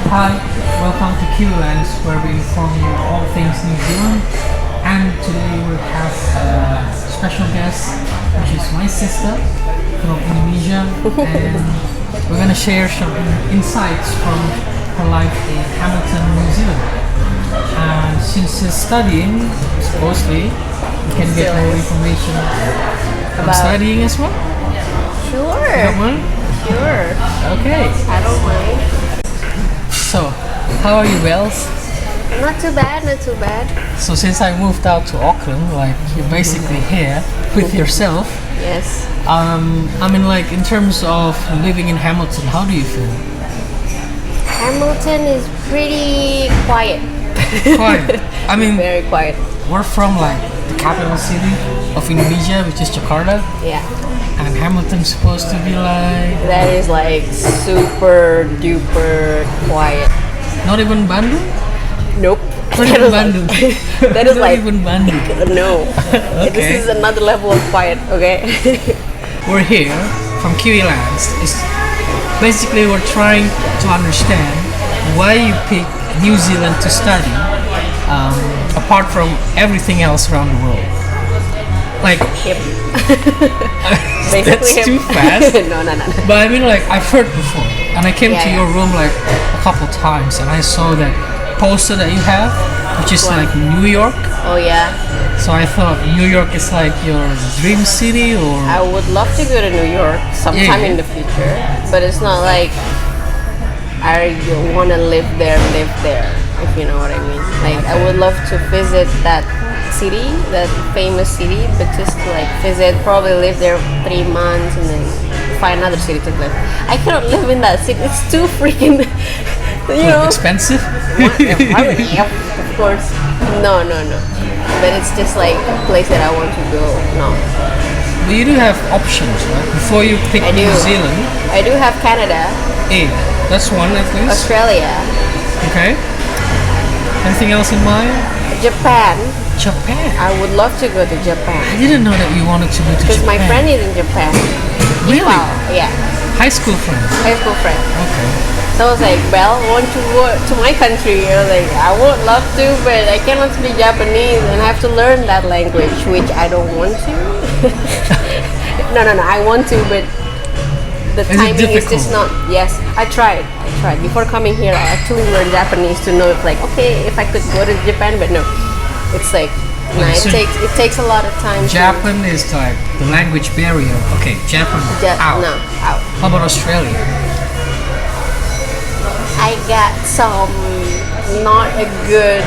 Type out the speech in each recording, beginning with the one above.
Hi, welcome to Kiwilands, where we inform you all things New Zealand. And today we have a special guest, which is my sister from Indonesia, and we're gonna share some insights from her life in Hamilton, New Zealand. And since she's studying, supposedly you can get more information from studying as well. Sure. Don't mind? Sure. Okay. I don't mind. So, how are you, Wells? Not too bad, not too bad. So since I moved out to Auckland, like you're basically here with yourself. Yes. I mean, like in terms of living in Hamilton, how do you feel? Hamilton is pretty quiet. Quiet. I mean, Very quiet. we're from like the capital city of Indonesia, which is Jakarta, Yeah. and Hamilton's supposed to be like That is like super duper quiet. not even Bandung. Nope. Not That even is like- Bandung. that is Not like even Bandung. no. Okay. This is another level of quiet. Okay. We're here from Kiwilands. It's basically we're trying to understand why you pick New Zealand to study, apart from everything else around the world. Like Yep. that's him. too fast. No. But I mean, like I've heard before, and I came Yeah, to yeah. your room like a couple times, and I saw that poster that you have, which is What? like New York. Oh yeah. So I thought New York is like your dream city, or I would love to go to New York sometime Yeah. in the future, but it's not like I want to live there, if you know what I mean. Like, I would love to visit that city, that famous city, but just to like visit, probably live there 3 months and then find another city to live. I cannot live in that city. It's too freaking, you know. expensive. Of course. No. But it's just like a place that I want to go. No. But you do have options, right? Before you pick I do. New Zealand, I do have Canada, that's one at least. Australia, Okay. Anything else in mind? Japan. Japan. I would love to go to Japan I didn't know that you wanted to go to because Japan. my friend is in Japan. Really? Wow. Yeah, High school friend. high school friend. Okay. So I was like, well, want to go to my country? I was like, I would love to, but I cannot speak Japanese and I have to learn that language, which I don't want to. No. I want to, but the Is it timing is difficult? just not. Yes, I tried. Before coming here, I actually learned Japanese to know if like, okay, if I could go to Japan, but no, it's like, nah, So it takes a lot of time. Japan is like the language barrier. Okay, Japan. out. No, out. How about Australia? I got some not a good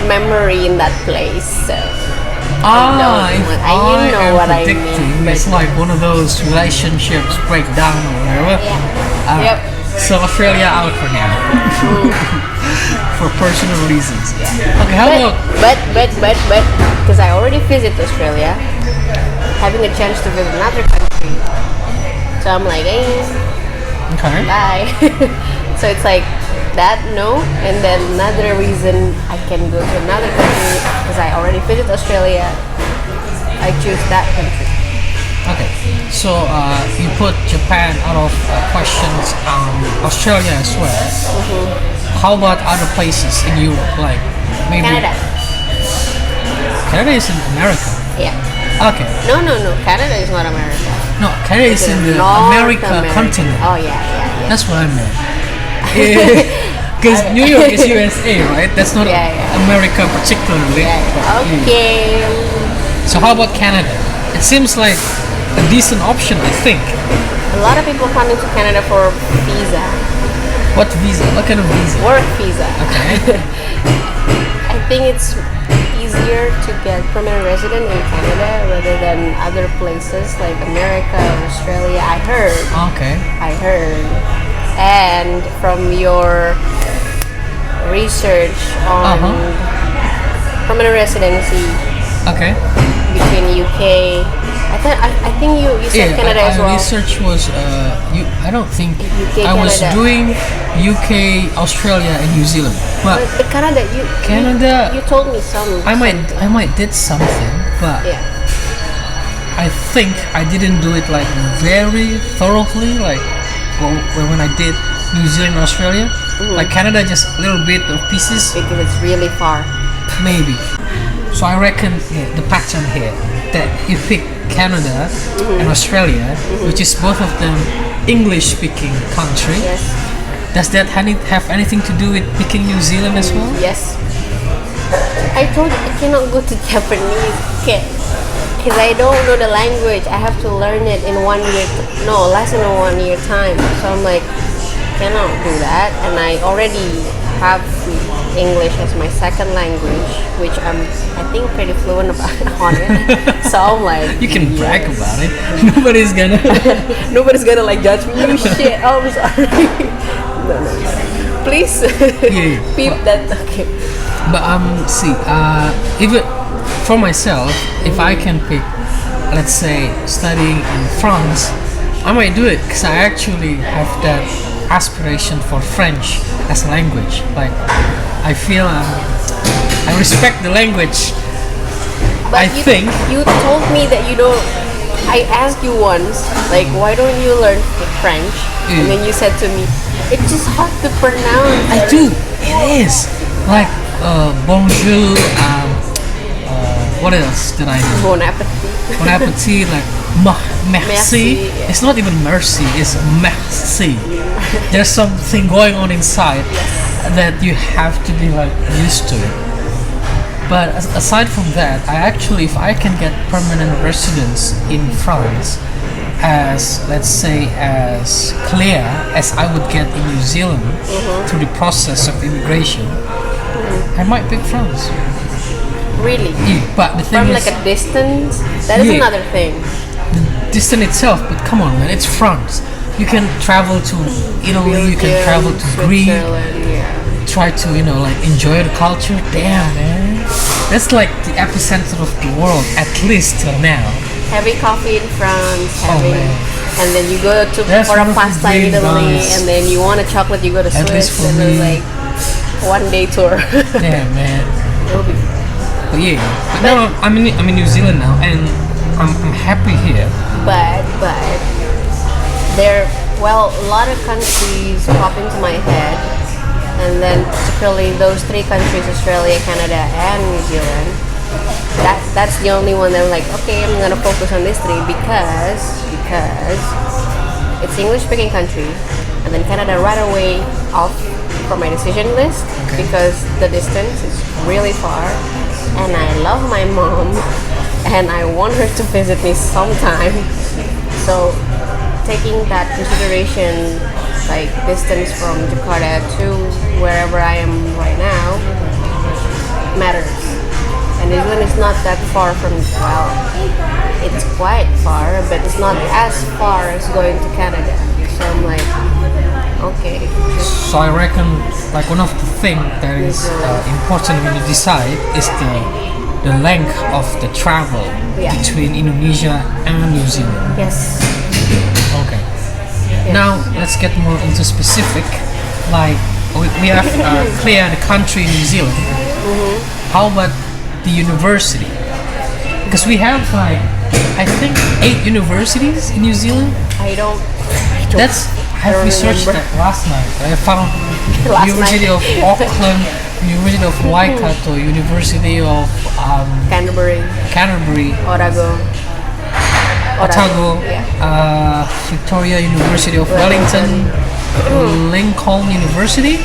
memory in that place. So If you know am what I predicting, mean, it's but- like one of those relationships break down or whatever. yeah. Alright. Yep. So Australia out for now. For personal reasons. Okay, how about But, because I already visited Australia, having a chance to visit another country, so I'm like, hey, okay? bye. So it's like that, no, and then another reason I can go to another country because I already visited Australia. I choose that country. Okay, so you put Japan out of questions, Australia as well. How about other places in Europe, like maybe Canada. Canada is in America. Yeah. Okay, No. Canada is not America. no, Canada is in the North America continent. Oh yeah. That's what I meant. Because New York is USA, right? That's not Yeah, yeah. America particularly. but, Okay. So how about Canada? It seems like a decent option, I think. A lot of people come into Canada for visa, What visa? What kind of visa? work visa. Okay. I think it's easier to get permanent resident in Canada rather than other places like America or Australia. I heard. And from your research on permanent residency Okay. between UK, I think you said Canada as well. Research was I don't think UK, I was Canada. doing UK, Australia, and New Zealand. But But Canada, Canada- you told me some. I might did something, but Yeah. I think I didn't do it like very thoroughly. Like when I did New Zealand, Australia, Like Canada, just a little bit of pieces, because it's really far. maybe. So I reckon the pattern here that you pick Canada and Australia, which is both of them English-speaking country. Yes. Does that have anything to do with picking New Zealand as well? Yes. I told you I cannot go to Japanese, okay? Because I don't know the language. I have to learn it in 1 year. No, less than a 1 year time. So I'm like, cannot do that. And I already have English as my second language, which I think pretty fluent about on it. So I'm like, You can brag about it. Nobody's gonna like judge me. You shit. Oh, I'm sorry. No. Please Yeah. peep that. Okay. But see, even for myself, if I can pick, let's say, studying in France, I might do it because I actually have that aspiration for French as a language. Like, I feel I respect the language. But you told me that you don't. I asked you once, like, why don't you learn French? And then you said to me, it's just hard to pronounce. I do. It is. Like, bonjour. What else did I do? Bon appetit. Bon appetit. Like, merci. Merci, yeah. It's not even mercy. It's merci. There's something going on inside that you have to be like used to it. But aside from that, I actually, if I can get permanent residence in France, as let's say as clear as I would get in New Zealand through the process of immigration, I might pick France. Really? Yeah, but the thing From is, like a distance? That is Yeah. another thing. the distance itself. But come on, man, it's France. You can travel to Italy. You can Belgium, travel to Greece. Switzerland, yeah. Try to like enjoy the culture. Damn, man, that's like the epicenter of the world, at least till now. Having coffee in France, having, man. and then you go to That's for a one of the pasta in dream Italy, buys. and then you want a chocolate, you go to At least Swiss, for and then me. like 1 day tour. Damn, man. It'll be- But yeah, but now I'm in New Zealand now, and I'm happy here. but there, well, a lot of countries pop into my head, and then particularly those 3 countries, Australia, Canada, and New Zealand. That's the only one that I'm like, okay, I'm gonna focus on these 3 because it's English speaking country, and then Canada right away off from my decision list because the distance is really far, and I love my mom, and I want her to visit me sometime. So taking that consideration, like distance from Jakarta to wherever I am right now, matters. And New Zealand is not that far from, well, it's quite far, but it's not as far as going to Canada. So I'm like, okay. So I reckon like one of the things that is important when you decide is the length of the travel Yeah. between Indonesia and New Zealand. Yes. Okay. Now let's get more into specific. Like we have clear the country New Zealand. How about the university? Because we have like I think 8 universities in New Zealand. I don't I have researched remember. that last night. I found Last University night. of Auckland, University of Waikato, University of Canterbury, Canterbury, Otago. Otago, Yeah. Victoria University of Wellington, Lincoln University,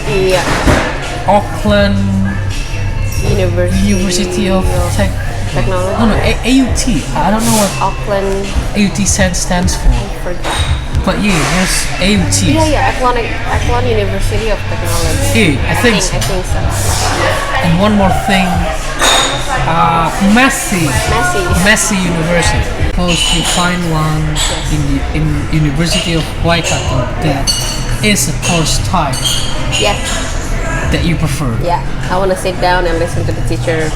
Yeah. Auckland University of Technology. No, AUT. I don't know what Auckland. AUT stands for. Forgot. But yeah, there's AUT. Yeah. Auckland University of Technology. Yeah, I think so. I think so. And one more thing, Massey University. Suppose you find one in University of Waikato that is a course type Yeah. that you prefer. Yeah. I want to sit down and listen to the teacher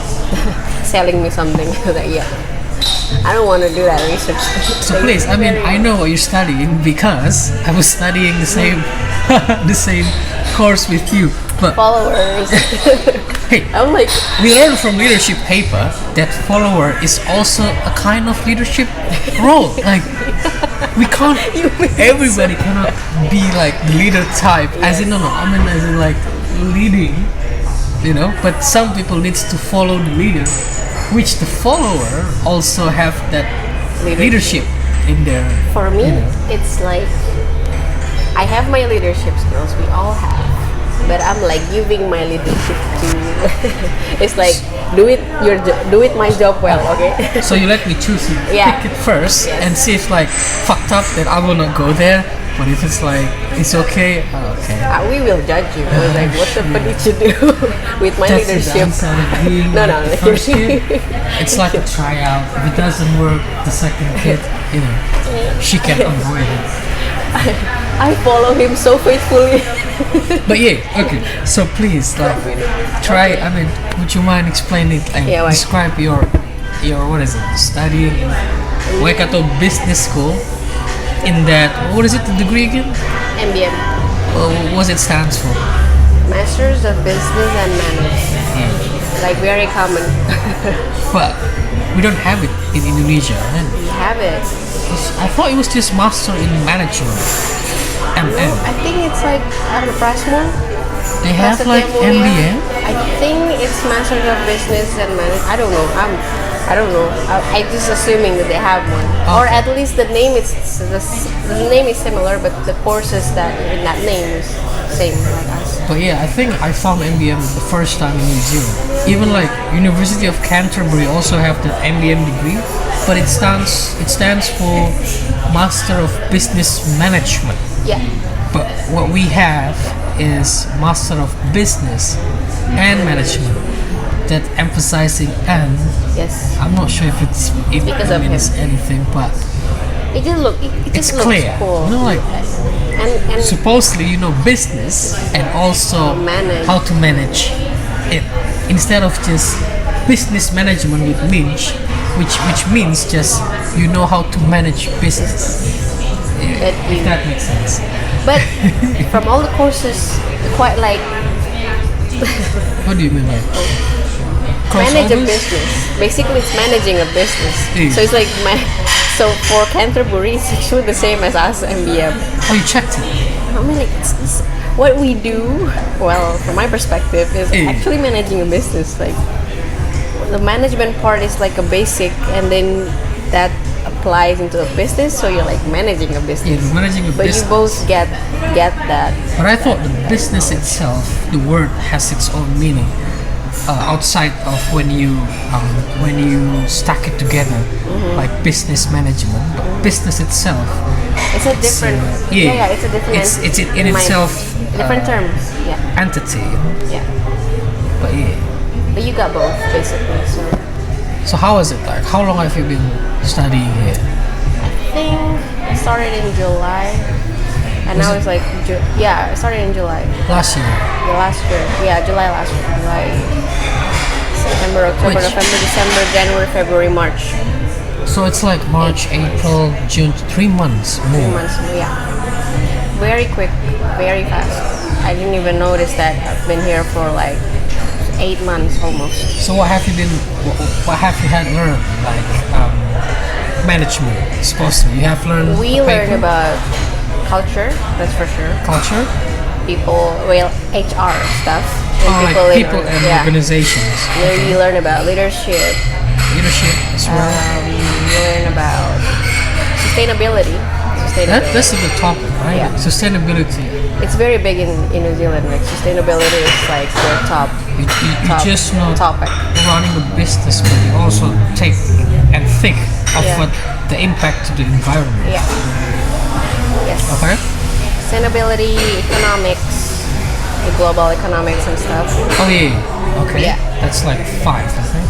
selling me something. That yeah. I don't want to do that research. So please, I mean, I know what you're studying because I was studying the same the same course with you. But Followers. hey, I'm like, we learned from leadership paper that follower is also a kind of leadership role. Like we can't. Everybody cannot be like the leader type. As in, no, I mean, as in like leading. But some people needs to follow the leader, which the follower also have that leadership in their. For me, it's like I have my leadership skills. We all have. But I'm like giving my leadership to. It's like do it my job well, okay? So you let me choose it, pick it first, and see if like fucked up, then I will not go there. But if it's like it's okay, okay. We will judge you. I was like, what the fuck did you do with my That's leadership? No. The first kid, it's like a tryout. If it doesn't work, the second kid, she can avoid it. I follow him so faithfully. But yeah, okay. So please, like, try. I mean, would you mind explaining and describe your what is it? Studying in Waikato Business School. In that, what is it? The degree again? MBM. What it stands for? Masters of Business and Management. Like very common. But we don't have it in Indonesia, right? We have it. I thought it was just Master in Management. No, I think it's like Prasmo. They have like MBA. I think it's Masters of Business and Management. I don't know. I don't know. I just assuming that they have one, or at least the name is the name is similar, but the courses that in that name is same like us. But yeah, I think I found MBM the first time in New Zealand. Even like University of Canterbury also have that MBM degree, but it stands for Master of Business Management. Yeah. But what we have is Master of Business and Management. That emphasizing and. Yes. I'm not sure if it means anything, but it just it's looks clear. cool. And supposedly business and also how to manage it instead of just business management with Minch, which means just how to manage business. If that makes sense. But from all the courses, quite like. What do you mean like? Manage a business. Basically, it's managing a business. So it's like so for Canterbury, it's actually the same as us MBM. Oh, you checked it? I mean, like it's what we do. Well, from my perspective, is actually managing a business. Like the management part is like a basic, and then that applies into a business. So you're like managing a business. Yeah, managing a business. But you both get that. But I thought the business itself, the word has its own meaning. Outside of when you stack it together, like business management, but business itself, it's a different. It's a different. It's in itself different terms. Yeah. Entity. Yeah. But yeah. But you got both basically. So how is it like? How long have you been studying here? I think I started in July. And now it's like, I started in July. Last year? Last year. Yeah, July last year. July, September, October, November, December, January, February, March. So it's like March, April, June, 3 months more. 3 months more, yeah. Very quick, very fast. I didn't even notice that I've been here for like 8 months almost. So what have you had learned? Like management, supposedly. You have learned. We learned about culture, that's for sure. Culture? People, HR stuff. People and organizations. You learn about leadership. Leadership as well. You learn about sustainability. That's a good topic, right? Yeah. Sustainability. It's very big in New Zealand. Like sustainability is like their top. You just know topic. Running a business, but you also take and think of what the impact to the environment. Yeah. Yes. Okay. Sustainability, economics, the global economics and stuff. Oh yeah. Okay. Yeah. That's like 5, I think.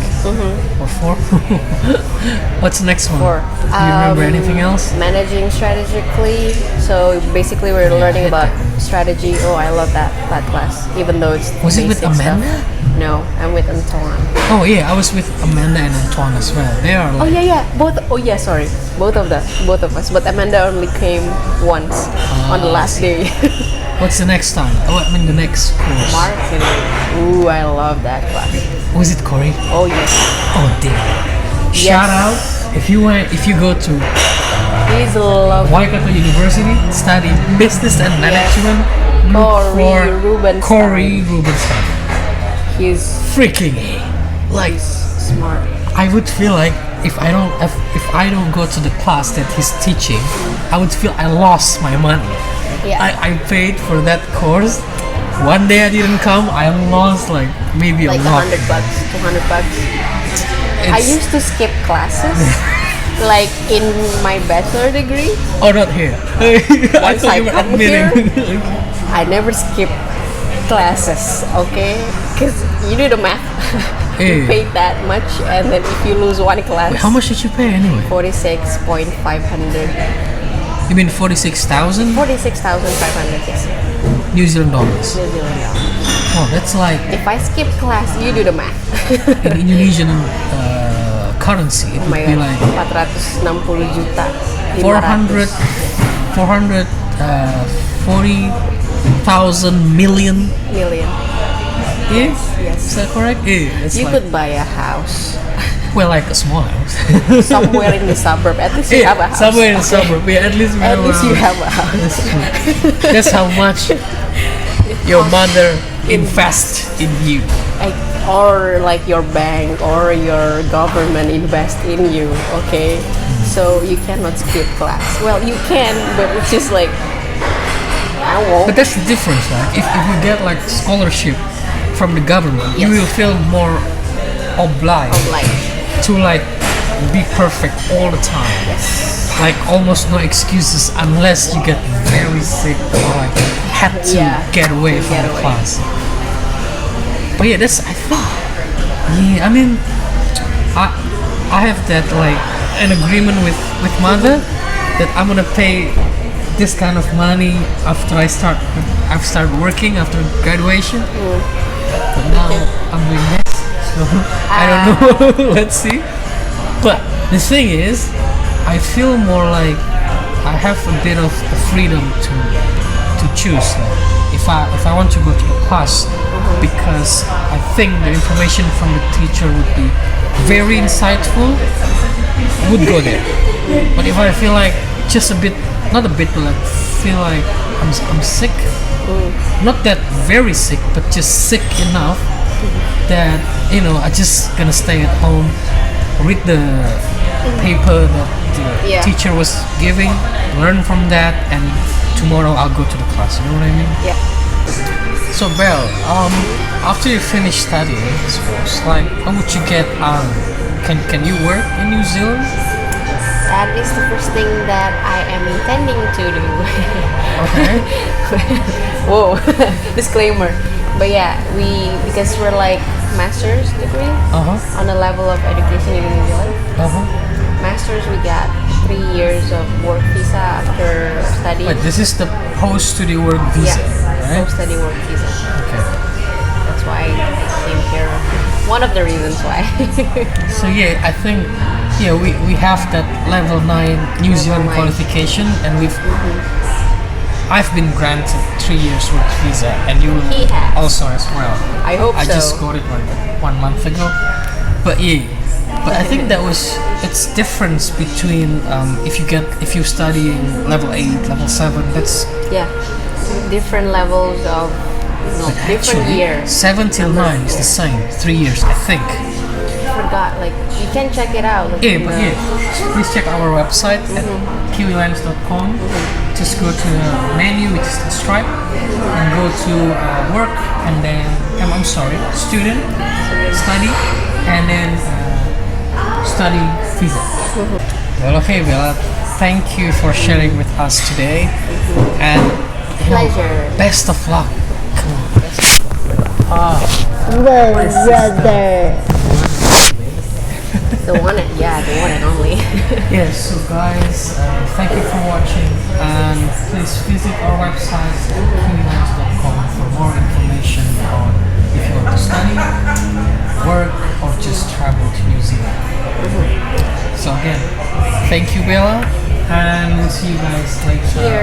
Or 4. What's the next one? 4. Do you remember anything else? Managing strategically. So basically, we're learning about strategy. Oh, I love that class. Even though it's was it with Amanda? Stuff. No, I'm with Antoine. Oh yeah, I was with Amanda and Antoine as well. They are like. Oh yeah. Both. Oh yeah, sorry. Both of us. But Amanda only came once on the last day. What's the next time? Oh, I mean the next course. Marketing. Ooh, I love that class. Was it Corey? Oh yes. Oh damn. Shout out if you go to He's lovely. Waikato University, study business and management. Look Corey Rubenstein. Corey Rubenstein. He's Freaking A. Like, smart. I would feel like if I don't go to the class that he's teaching, I would feel I lost my money. Yeah. I paid for that course. One day I didn't come, I lost like maybe Like a lot. $100, $200. I It's- used to skip classes. Like in my bachelor degree, Oh, not here. I Once thought I you were come admitting. I never skip classes, okay? Because you do the math. You Yeah. paid that much, and then if you lose one class, How much did you pay anyway? 46,500. You mean 46,000 46,500, yes. New Zealand dollars? New Zealand dollars. Oh, that's like If I skip class, you do the math. in Indonesian currency, it Oh would my be god, like 460 juta. 400, 40,000 million. million. Yeah? Yes. Is that correct? Yeah. It's You like, could buy a house well, like a small house. somewhere in the suburb. At least you have a house. somewhere in the okay? suburb. Yeah, at least we At have a least you house. have a house. That's true. That's how much your mother invests in you. Like, or like your bank or your government invest in you, okay? So you cannot skip class. Well, you can, but it's just like I won't. But that's the difference, right? If you get like scholarship from the government, you Yes. will feel more obliged Like, to like be perfect all the time. Like almost no excuses unless you get very sick or like had to Yeah, get away to from get the away. class. But yeah, that's I think. Yeah, I mean, I have that like an agreement with mother that I'm gonna pay this kind of money after I've started working after graduation. But now I'm doing this, so I don't know. Let's see. But the thing is, I feel more like I have a bit of freedom to choose. Like if I want to go to the class, because I think the information from the teacher would be very insightful, would go there. But if I feel like just a bit, not a bit, but like feel like I'm sick, not that very sick, but just sick enough that I just gonna stay at home, read the paper that the Yeah. teacher was giving, learn from that, and tomorrow I'll go to the class. You know what I mean? yeah. So Belle, after you finish studying, I suppose, like, how would you get out? Can you work in New Zealand? That is the first thing that I am intending to do. Okay. Whoa, disclaimer. But yeah, because we're like master's degree Uh-huh. on the level of education in New Zealand. Uh-huh. Master's, we got 3 years of work visa after study. Wait, this is the post-study work visa, Yeah, right? post-study work visa. Okay. That's why I came here. One of the reasons why. So yeah, I think we have that level 9 New Zealand 9. qualification, and I've been granted 3 years work visa, and you He has. also as well. I hope I so. just got it like 1 month ago. But yeah, but I think it's difference between if you study in level 8, level 7. That's Yeah, different levels of different actually years. 7 till 9 is the same. 3 years, I think. Forgot, like you can check it out. Like, Yeah, in but the- please check our website at kiwilands.com. Just go to the menu, which is the stripe, and go to work, and then I'm sorry, student, study, and then study visa. Well, okay, Bella, thank you for sharing with us today, and Pleasure. best of luck. Come on. Well, brother. The one and only. Yes, so guys, thank you for watching, and please visit our website kiwilands.com for more information on if you want to study, work, or just travel to New Zealand. So again, thank you Bella, and we'll see you guys later. Cheers.